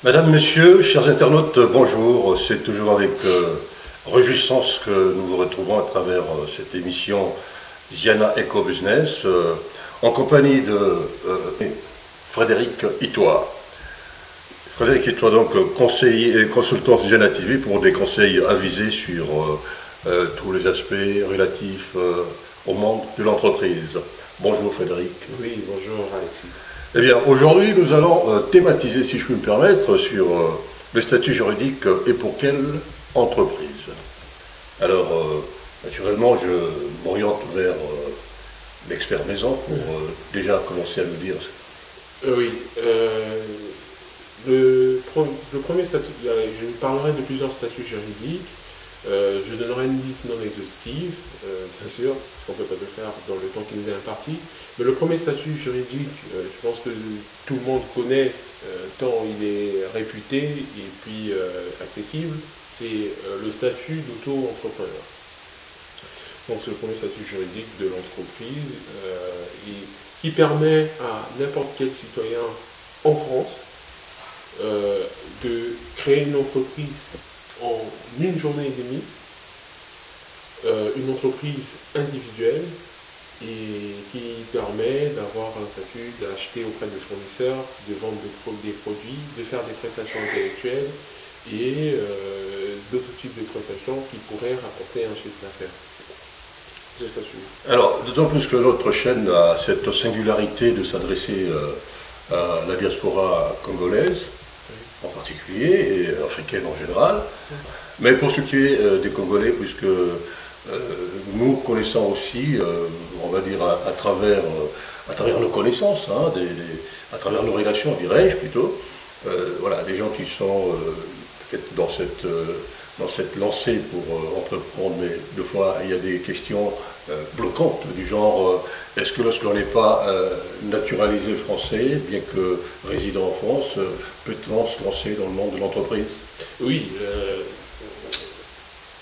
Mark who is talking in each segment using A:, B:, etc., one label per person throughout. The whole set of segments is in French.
A: Madame, Messieurs, chers internautes, bonjour. C'est toujours avec réjouissance que nous vous retrouvons à travers cette émission Ziana Eco Business, en compagnie de Frédéric Itois. Frédéric Itois, donc conseiller et consultant Ziana TV pour des conseils avisés sur tous les aspects relatifs au monde de l'entreprise. Bonjour Frédéric.
B: Oui, bonjour Alexis.
A: Eh bien, aujourd'hui, nous allons thématiser, si je puis me permettre, sur le statut juridique et pour quelle entreprise. Alors, naturellement, je m'oriente vers l'expert maison pour déjà commencer à nous dire.
B: Oui, le premier statut, je parlerai de plusieurs statuts juridiques. Je donnerai une liste non exhaustive, bien sûr, parce qu'on ne peut pas le faire dans le temps qui nous est imparti. Mais le premier statut juridique, je pense que tout le monde connaît, tant il est réputé et puis accessible, c'est le statut d'auto-entrepreneur. Donc c'est le premier statut juridique de l'entreprise qui permet à n'importe quel citoyen en France de créer une entreprise en une journée et demie, une entreprise individuelle et qui permet d'avoir un statut d'acheter auprès des fournisseurs, de vendre des produits, de faire des prestations intellectuelles et d'autres types de prestations qui pourraient rapporter un chiffre d'affaires. Ce statut.
A: Alors, d'autant plus que notre chaîne a cette singularité de s'adresser à la diaspora congolaise, en particulier, et africaine en général, mais pour ce qui est des Congolais, puisque nous connaissons aussi, on va dire à travers nos connaissances, hein, à travers nos relations, dirais-je plutôt, voilà, des gens qui sont peut-être dans cette lancée pour entreprendre, mais deux fois il y a des questions bloquantes du genre est-ce que lorsqu'on n'est pas naturalisé français, bien que résident en France, peut-on se lancer dans le monde de l'entreprise?
B: Oui,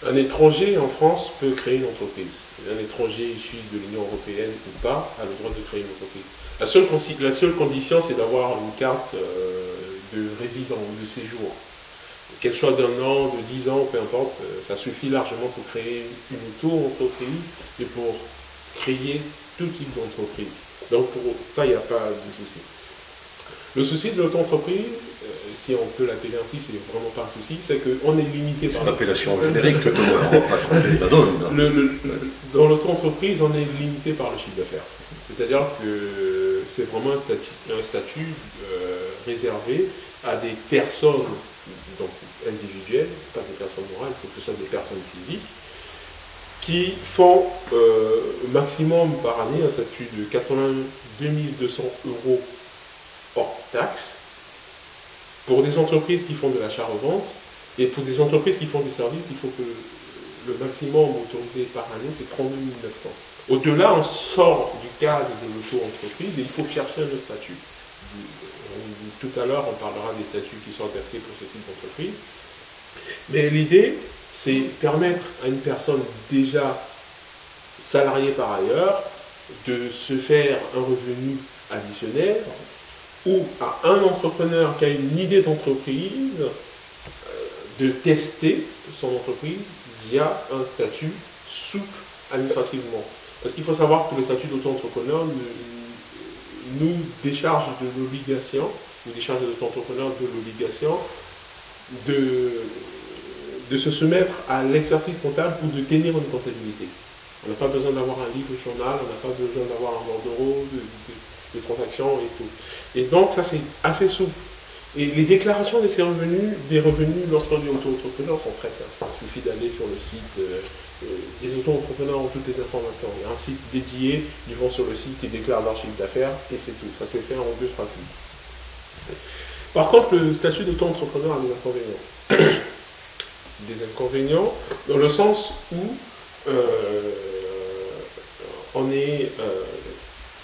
B: un étranger en France peut créer une entreprise. Un étranger issu de l'Union européenne ou pas a le droit de créer une entreprise. La seule condition, c'est d'avoir une carte de résident ou de séjour. Qu'elle soit d'1 an, de 10 ans, peu importe, ça suffit largement pour créer une auto-entreprise et pour créer tout type d'entreprise. Donc pour ça, il n'y a pas de souci. Le souci de l'auto-entreprise, si on peut l'appeler ainsi, c'est vraiment pas un souci, c'est qu'on est limité par...
A: C'est l'appellation générique, on ne va pas changer la donne.
B: Dans l'auto-entreprise, on est limité par le chiffre d'affaires. C'est-à-dire que c'est vraiment un statut réservé à des personnes donc, individuelles, pas des personnes morales, il faut que ce soit des personnes physiques, qui font maximum par année un statut de 82 200 € hors taxe, pour des entreprises qui font de l'achat-revente, et pour des entreprises qui font du service, il faut que le maximum autorisé par année, c'est 32 900. Au-delà, on sort du cadre de l'auto-entreprise et il faut chercher un autre statut. Tout à l'heure, on parlera des statuts qui sont adaptés pour ce type d'entreprise. Mais l'idée, c'est permettre à une personne déjà salariée par ailleurs de se faire un revenu additionnel, ou à un entrepreneur qui a une idée d'entreprise de tester son entreprise via un statut souple administrativement. Parce qu'il faut savoir que le statut d'auto-entrepreneur nous décharge de l'obligation, nous décharge de l'auto-entrepreneur de l'obligation de se soumettre à l'exercice comptable ou de tenir une comptabilité. On n'a pas besoin d'avoir un livre journal, on n'a pas besoin d'avoir un bordereau de transactions et tout. Et donc ça c'est assez souple. Et les déclarations de ces revenus, des revenus lorsqu'on est auto-entrepreneur sont très simples. Il suffit d'aller sur le site, les auto-entrepreneurs ont toutes les informations. Il y a un site dédié, ils vont sur le site, ils déclarent leur chiffre d'affaires et c'est tout. Ça se fait en 2-3 clics. Par contre, le statut d'auto-entrepreneur a des inconvénients. Des inconvénients dans le sens où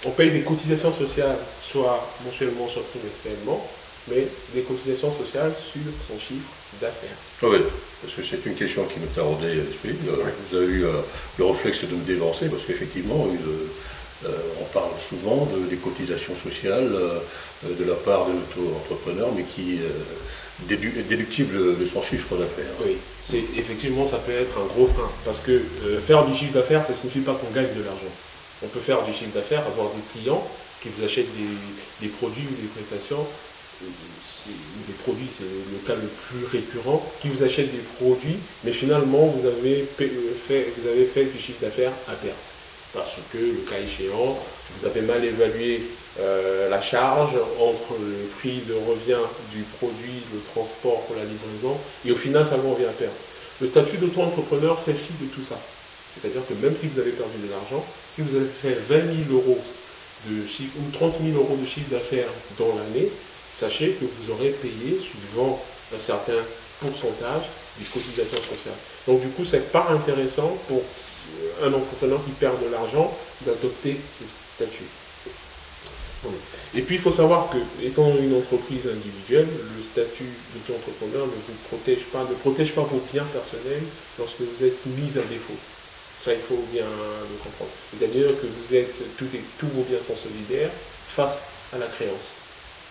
B: on paye des cotisations sociales, soit mensuellement, soit trimestriellement, mais des cotisations sociales sur son chiffre d'affaires.
A: Oui, parce que c'est une question qui me taraudait à l'esprit. Vous avez eu le réflexe de me dévancer, parce qu'effectivement, On parle souvent des cotisations sociales de la part de l'auto-entrepreneur, mais qui est déductible de son chiffre d'affaires.
B: Oui, effectivement, ça peut être un gros frein. Parce que faire du chiffre d'affaires, ça ne signifie pas qu'on gagne de l'argent. On peut faire du chiffre d'affaires, avoir des clients qui vous achètent des produits ou des prestations. Des produits, c'est le cas le plus récurrent, qui vous achètent des produits, mais finalement, vous avez fait du chiffre d'affaires à perte. Parce que, le cas échéant, vous avez mal évalué la charge entre le prix de revient du produit, le transport pour la livraison, et au final, ça vous revient à perdre. Le statut d'auto-entrepreneur fait fi de tout ça. C'est-à-dire que même si vous avez perdu de l'argent, si vous avez fait 20 000 euros de chiffre, ou 30 000 euros de chiffre d'affaires dans l'année, sachez que vous aurez payé, suivant un certain pourcentage, des cotisations sociales. Donc du coup, c'est pas intéressant pour un entrepreneur qui perd de l'argent d'adopter ce statut. Et puis il faut savoir que, étant une entreprise individuelle, le statut d'auto-entrepreneur ne protège pas vos biens personnels lorsque vous êtes mis à défaut. Ça, il faut bien le comprendre. C'est-à-dire que tous vos biens sont solidaires face à la créance.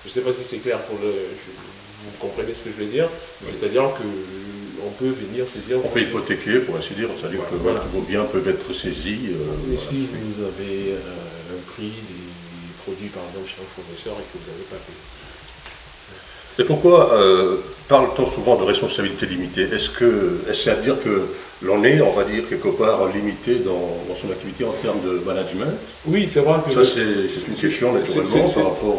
B: Je ne sais pas si c'est clair vous comprenez ce que je veux dire. C'est-à-dire qu'on peut venir saisir...
A: On peut hypothéquer, pour ainsi dire, c'est-à-dire que voilà, vos biens peuvent être saisis.
B: Et si vous avez un prix des produits, par exemple, chez un fournisseur et que vous n'avez pas payé.
A: Et pourquoi parle-t-on souvent de responsabilité limitée? Est-ce à dire que l'on est, on va dire, quelque part limité dans son activité en termes de management?
B: Oui, c'est vrai que...
A: Ça, c'est une question, naturellement, par rapport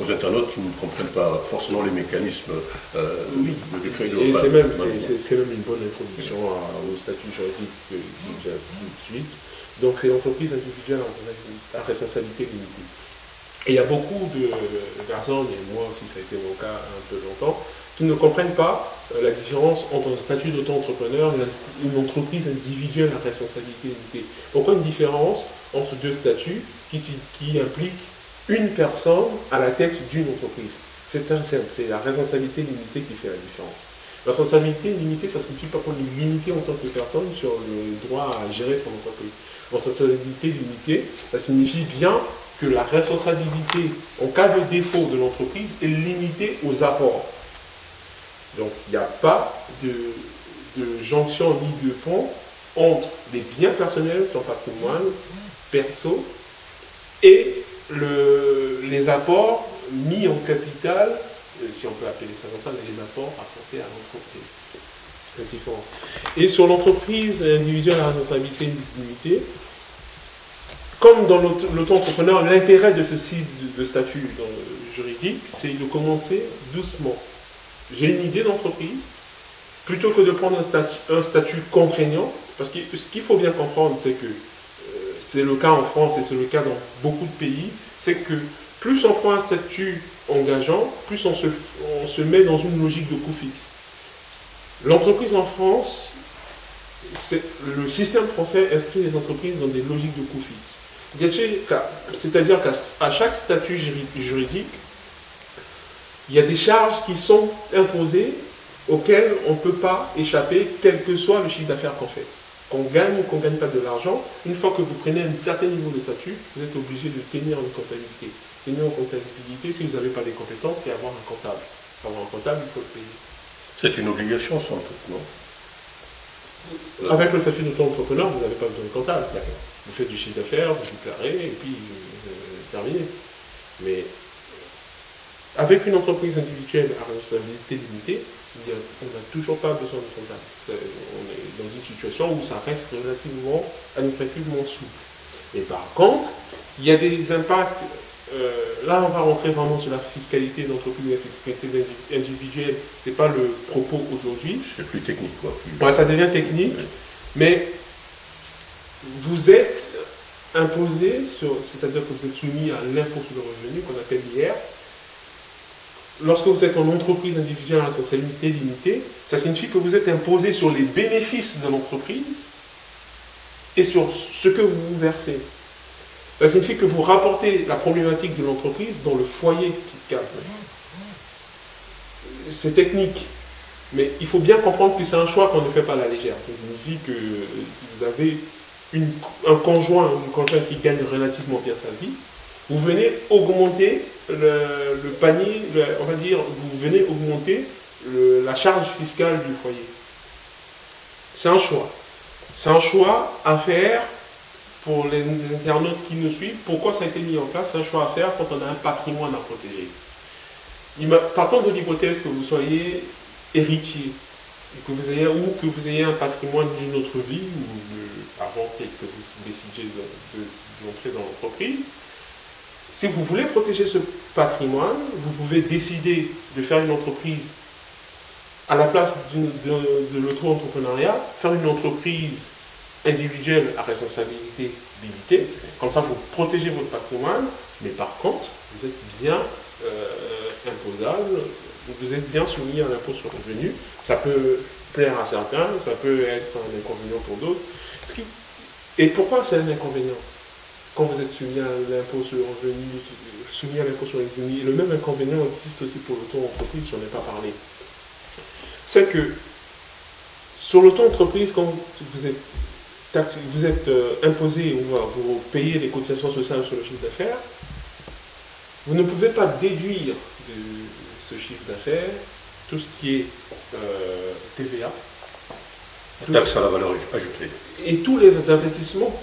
A: aux internautes qui ne comprennent pas forcément les mécanismes du crédit global.
B: Et c'est même une bonne introduction au statut juridique que j'ai tout de suite. Donc, c'est l'entreprise individuelle à responsabilité limitée. Et il y a beaucoup de personnes, et moi aussi ça a été mon cas un peu longtemps, qui ne comprennent pas la différence entre un statut d'auto-entrepreneur et une entreprise individuelle à responsabilité limitée. Pourquoi une différence entre deux statuts qui impliquent une personne à la tête d'une entreprise? C'est la responsabilité limitée qui fait la différence. La responsabilité limitée, ça ne signifie pas qu'on est limité en tant que personne sur le droit à gérer son entreprise. La responsabilité limitée, ça signifie bien que la responsabilité en cas de défaut de l'entreprise est limitée aux apports. Donc il n'y a pas de jonction ni de pont entre les biens personnels, son patrimoine perso, et les apports mis en capital, si on peut appeler ça comme ça, les apports apportés à l'entreprise. C'est différent. Et sur l'entreprise individuelle à responsabilité limitée, comme dans l'auto-entrepreneur, l'intérêt de ce type de statut juridique, c'est de commencer doucement. J'ai une idée d'entreprise, plutôt que de prendre un statut contraignant, parce que ce qu'il faut bien comprendre, c'est que c'est le cas en France et c'est le cas dans beaucoup de pays, c'est que plus on prend un statut engageant, plus on se met dans une logique de coût fixe. L'entreprise en France, le système français inscrit les entreprises dans des logiques de coût fixe. C'est-à-dire qu'à chaque statut juridique, il y a des charges qui sont imposées auxquelles on ne peut pas échapper, quel que soit le chiffre d'affaires qu'on fait. Qu'on gagne ou qu'on ne gagne pas de l'argent, une fois que vous prenez un certain niveau de statut, vous êtes obligé de tenir une comptabilité. Tenir une comptabilité, si vous n'avez pas les compétences, c'est avoir un comptable. Pour avoir un comptable, il faut le payer.
A: C'est une obligation, sans doute, non?
B: Avec le statut d'auto-entrepreneur, vous n'avez pas besoin de comptable. Vous faites du chiffre d'affaires, vous déclarez, et puis terminé. Mais avec une entreprise individuelle à responsabilité limitée, on n'a toujours pas besoin de comptable. On est dans une situation où ça reste administrativement souple. Et par contre, il y a des impacts. Là, on va rentrer vraiment sur la fiscalité d'entreprise et la fiscalité individuelle. Ce n'est pas le propos aujourd'hui.
A: C'est plus technique, quoi.
B: Ouais, ça devient technique, mais vous êtes imposé, c'est-à-dire que vous êtes soumis à l'impôt sur le revenu, qu'on appelle l'IR. Lorsque vous êtes en entreprise individuelle à responsabilité limitée, ça signifie que vous êtes imposé sur les bénéfices de l'entreprise et sur ce que vous versez. Ça signifie que vous rapportez la problématique de l'entreprise dans le foyer fiscal. C'est technique, mais il faut bien comprendre que c'est un choix qu'on ne fait pas à la légère. Ça signifie que vous avez un conjoint ou une conjointe qui gagne relativement bien sa vie, vous venez augmenter le panier, on va dire, vous venez augmenter la charge fiscale du foyer. C'est un choix. C'est un choix à faire pour les internautes qui nous suivent. Pourquoi ça a été mis en place? C'est un choix à faire quand on a un patrimoine à protéger. Partons de l'hypothèse que vous soyez héritier, ou que vous ayez un patrimoine d'une autre vie, ou avant que vous décidiez d'entrer dans l'entreprise. Si vous voulez protéger ce patrimoine, vous pouvez décider de faire une entreprise à la place de l'auto-entrepreneuriat, faire une entreprise individuelle à responsabilité limitée. Comme ça, vous protégez votre patrimoine, mais par contre, vous êtes bien imposable, vous êtes bien soumis à l'impôt sur le revenu. Ça peut plaire à certains, ça peut être un inconvénient pour d'autres. Et pourquoi c'est un inconvénient? Quand vous êtes soumis à l'impôt sur le revenu, le même inconvénient existe aussi pour l'auto-entreprise, si on n'est pas parlé. C'est que sur l'auto-entreprise, quand vous êtes imposé ou vous payez les cotisations sociales sur le chiffre d'affaires, vous ne pouvez pas déduire de ce chiffre d'affaires tout ce qui est TVA,
A: taxe à la valeur ajoutée,
B: et tous les investissements,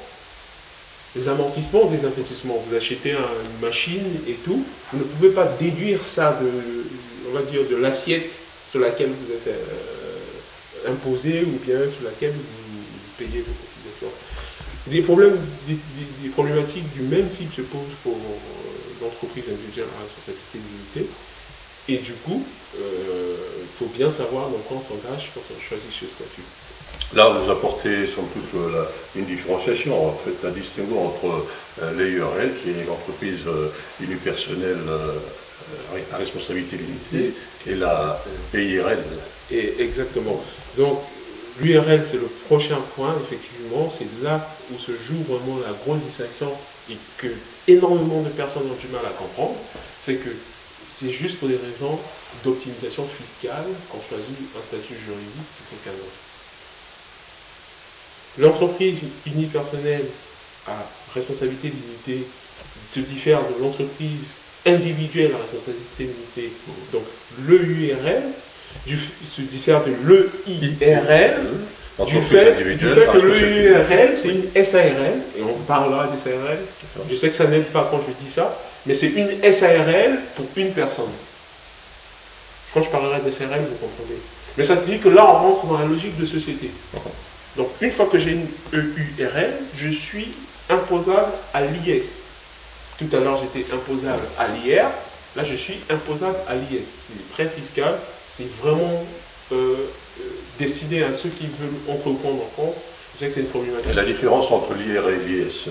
B: les amortissements des investissements. Vous achetez une machine et tout, vous ne pouvez pas déduire ça de l'assiette sur laquelle vous êtes imposé ou bien sur laquelle vous payez vos cotisations. Des problématiques du même type se posent pour l'entreprise individuelle à responsabilité limitée. Et du coup, il faut bien savoir dans quoi on s'engage quand on choisit ce statut.
A: Là, vous apportez sans doute une différenciation, en fait, un distinguo entre l'EURL, qui est l'entreprise unipersonnelle à responsabilité limitée, et la PIRL.
B: Et exactement. Donc, l'URL, c'est le prochain point, effectivement, c'est là où se joue vraiment la grosse distinction et que énormément de personnes ont du mal à comprendre, c'est que c'est juste pour des raisons d'optimisation fiscale qu'on choisit un statut juridique plutôt qu'un autre. L'entreprise unipersonnelle à responsabilité limitée se diffère de l'entreprise individuelle à responsabilité limitée. Donc l'EURL se diffère de l'EIRL du fait que l'EURL c'est une SARL, et on parlera des SARL. Je sais que ça n'aide pas quand je dis ça, mais c'est une SARL pour une personne. Quand je parlerai des SARL, vous comprenez. Mais ça signifie que là, on rentre dans la logique de société. Donc, une fois que j'ai une EURL, je suis imposable à l'IS. Tout à l'heure, j'étais imposable à l'IR. Là, je suis imposable à l'IS. C'est très fiscal. C'est vraiment destiné à ceux qui veulent entreprendre en France. Je sais que c'est une problématique.
A: Et la différence entre l'IR et l'IS,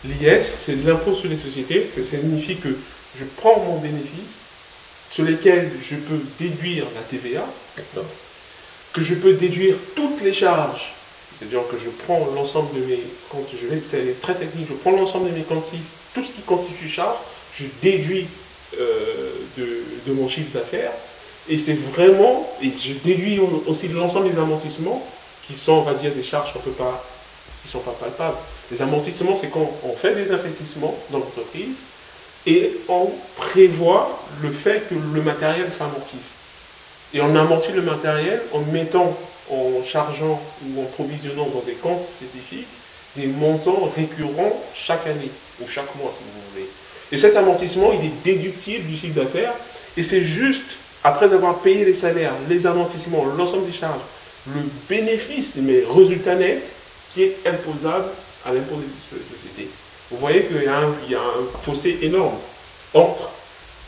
B: l'IS, c'est l'impôt sur les sociétés. Ça signifie que je prends mon bénéfice sur lesquels je peux déduire la TVA, que je peux déduire toutes les charges, c'est-à-dire que je prends l'ensemble de mes comptes, c'est très technique, je prends l'ensemble de mes comptes 6, tout ce qui constitue charge, je déduis de mon chiffre d'affaires, et c'est vraiment, et je déduis aussi l'ensemble des amortissements, qui sont, on va dire, des charges qui ne sont pas palpables. Les amortissements, c'est quand on fait des investissements dans l'entreprise, et on prévoit le fait que le matériel s'amortisse. Et on amortit le matériel en chargeant ou en provisionnant dans des comptes spécifiques des montants récurrents chaque année ou chaque mois, si vous voulez. Et cet amortissement, il est déductible du chiffre d'affaires et c'est juste après avoir payé les salaires, les amortissements, l'ensemble des charges, le bénéfice, mes résultats nets, qui est imposable à l'impôt des sociétés. Vous voyez qu'il y a un fossé énorme entre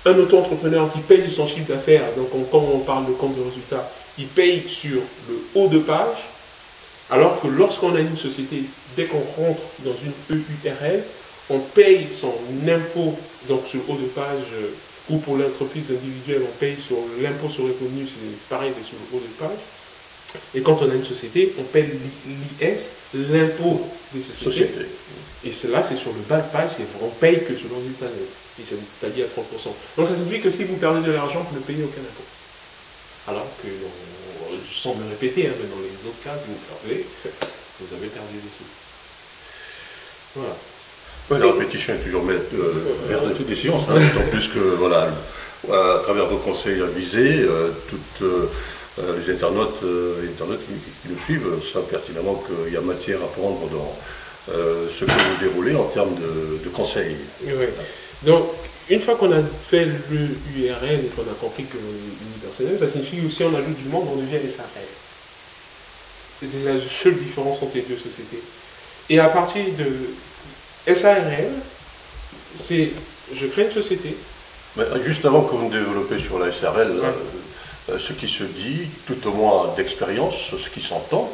B: un auto-entrepreneur qui paye sur son chiffre d'affaires, donc quand on parle de compte de résultat, il paye sur le haut de page, alors que lorsqu'on a une société, dès qu'on rentre dans une EURL, on paye son impôt donc sur le haut de page, ou pour l'entreprise individuelle, on paye sur l'impôt sur le revenu, c'est pareil, c'est sur le haut de page. Et quand on a une société, on paye l'IS, l'impôt des sociétés. Et cela, c'est sur le bas de page, on paye que sur le résultat net. C'est-à-dire à 30%. Donc ça signifie que si vous perdez de l'argent, vous ne payez aucun impôt. Alors que, sans me répéter, mais dans les autres cas, si vous perdez, vous avez perdu des sous. Voilà.
A: Ouais, la répétition est toujours mère de toutes les sciences, hein, d'autant plus que, voilà, à travers vos conseils avisés, toutes les internautes qui nous suivent savent pertinemment qu'il y a matière à prendre dans ce que vous déroulez en termes de conseils.
B: Oui. Donc, une fois qu'on a fait le URL et qu'on a compris que l'on est unipersonnel, ça signifie aussi on ajoute du monde, on devient SARL. C'est la seule différence entre les deux sociétés. Et à partir de SARL, c'est je crée une société.
A: Mais juste avant que vous ne développez sur la SARL, ce qui se dit, tout au moins d'expérience, ce qui s'entend,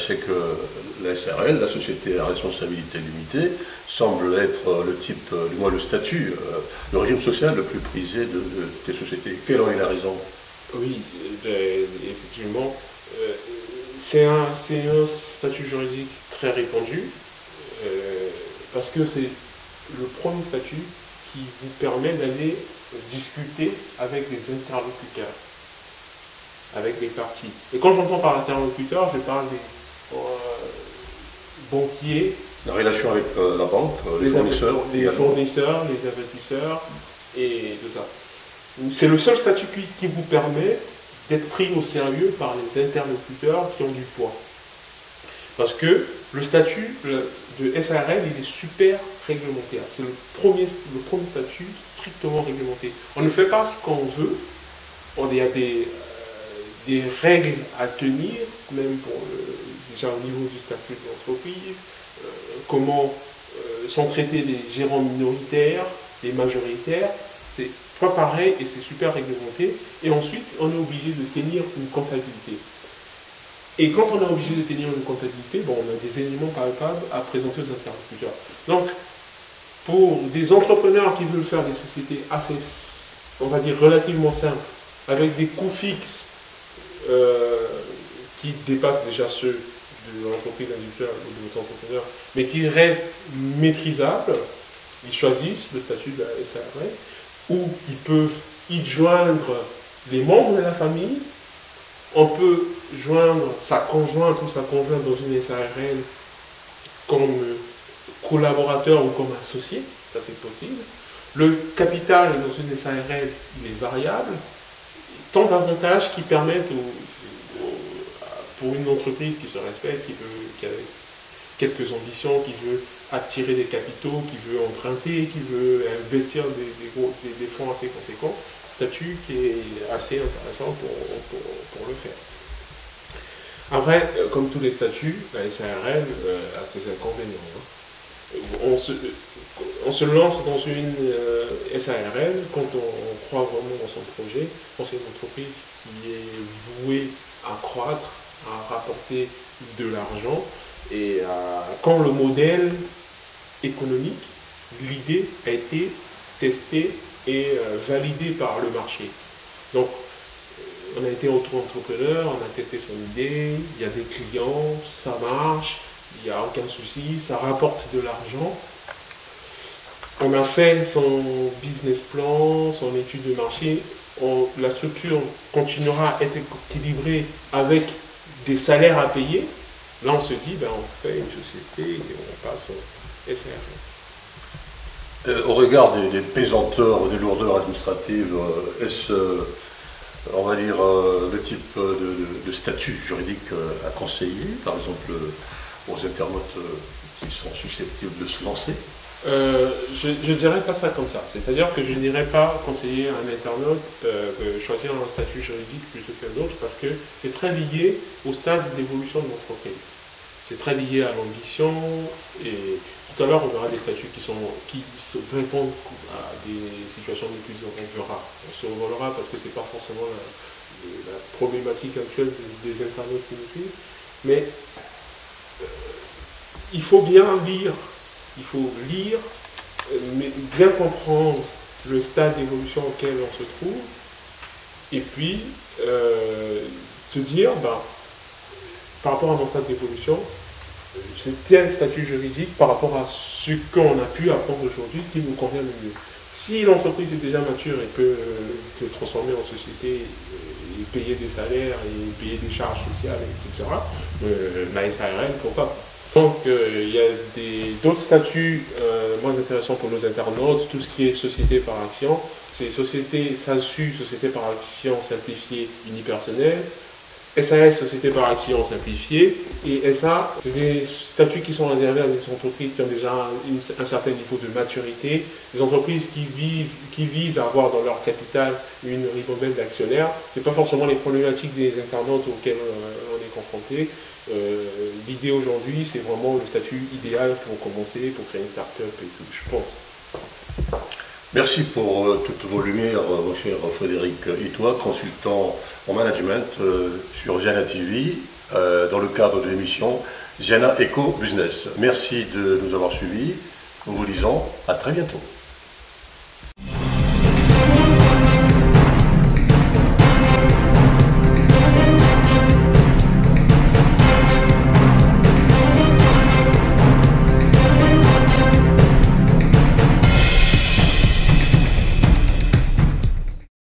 A: c'est que la SARL, la société à responsabilité limitée, semble être le type, du moins le statut, le régime social le plus prisé de tes sociétés. Quelle en est la raison?
B: Oui, effectivement, c'est un statut juridique très répandu, parce que c'est le premier statut qui vous permet d'aller discuter avec des interlocuteurs, avec des parties. Et quand j'entends par interlocuteur, je parle des banquiers,
A: la relation avec la banque, les fournisseurs,
B: les investisseurs et tout ça. C'est le seul statut qui vous permet d'être pris au sérieux par les interlocuteurs qui ont du poids. Parce que le statut de SARL, il est super réglementaire. C'est le premier statut strictement réglementé. On ne fait pas ce qu'on veut. Il y a des règles à tenir, même déjà au niveau du statut de l'entreprise, comment sont traités les gérants minoritaires, les majoritaires. C'est pas pareil et c'est super réglementé. Et ensuite, on est obligé de tenir une comptabilité. Et quand on est obligé de tenir une comptabilité, bon, on a des éléments palpables à présenter aux interlocuteurs. Donc, pour des entrepreneurs qui veulent faire des sociétés assez, on va dire, relativement simples, avec des coûts fixes qui dépassent déjà ceux de l'entreprise individuelle ou de votre entrepreneur, mais qui restent maîtrisables, ils choisissent le statut de la SARL, où ils peuvent y joindre les membres de la famille. On peut joindre sa conjointe ou sa conjointe dans une SARL comme collaborateur ou comme associé, ça c'est possible. Le capital dans une SARL, il est variable. Tant d'avantages qui permettent pour une entreprise qui se respecte, qui a quelques ambitions, qui veut attirer des capitaux, qui veut emprunter, qui veut investir des fonds assez conséquents, statut qui est assez intéressant pour le faire. Après, comme tous les statuts, la SARL a ses inconvénients. On se lance dans une SARL quand on croit vraiment dans son projet, quand c'est une entreprise qui est vouée à croître, à rapporter de l'argent, et quand le modèle économique, l'idée a été testée et validée par le marché. Donc, on a été auto-entrepreneur, on a testé son idée, il y a des clients, ça marche, il n'y a aucun souci, ça rapporte de l'argent. On a fait son business plan, son étude de marché, la structure continuera à être équilibrée avec des salaires à payer. Là, on se dit, on fait une société et on passe au SARL.
A: Au regard des pesanteurs, des lourdeurs administratives, est-ce, on va dire, le type de statut juridique à conseiller, par exemple, aux internautes qui sont susceptibles de se lancer?
B: Je ne dirais pas ça comme ça. C'est-à-dire que je n'irais pas conseiller à un internaute choisir un statut juridique plutôt qu'un autre parce que c'est très lié au stade d'évolution de l'entreprise. C'est très lié à l'ambition et tout à l'heure on verra des statuts qui répondent à des situations de plus on verra. On se revolera parce que ce n'est pas forcément la problématique actuelle des internautes qui nous suivent. Mais il faut bien lire. Il faut lire, mais bien comprendre le stade d'évolution auquel on se trouve, et puis se dire, par rapport à mon stade d'évolution, c'est tel statut juridique par rapport à ce qu'on a pu apprendre aujourd'hui qui nous convient le mieux. Si l'entreprise est déjà mature et peut te transformer en société et payer des salaires et payer des charges sociales, etc., la SARL, pourquoi pas. Donc il y a d'autres statuts moins intéressants pour nos internautes, tout ce qui est société par action, c'est société SASU, société par action simplifiée unipersonnelle, SAS, société par action simplifiée, et SA, c'est des statuts qui sont réservés à des entreprises qui ont déjà un certain niveau de maturité, des entreprises qui visent à avoir dans leur capital une ribambelle d'actionnaires. Ce n'est pas forcément les problématiques des internautes auxquelles on est confronté. L'idée aujourd'hui, c'est vraiment le statut idéal pour commencer, pour créer une start-up et tout, je pense.
A: Merci pour toutes vos lumières, mon cher Frédéric Itoie, consultant en management sur Ziana TV, dans le cadre de l'émission Ziana Eco Business. Merci de nous avoir suivis. Nous vous disons à très bientôt.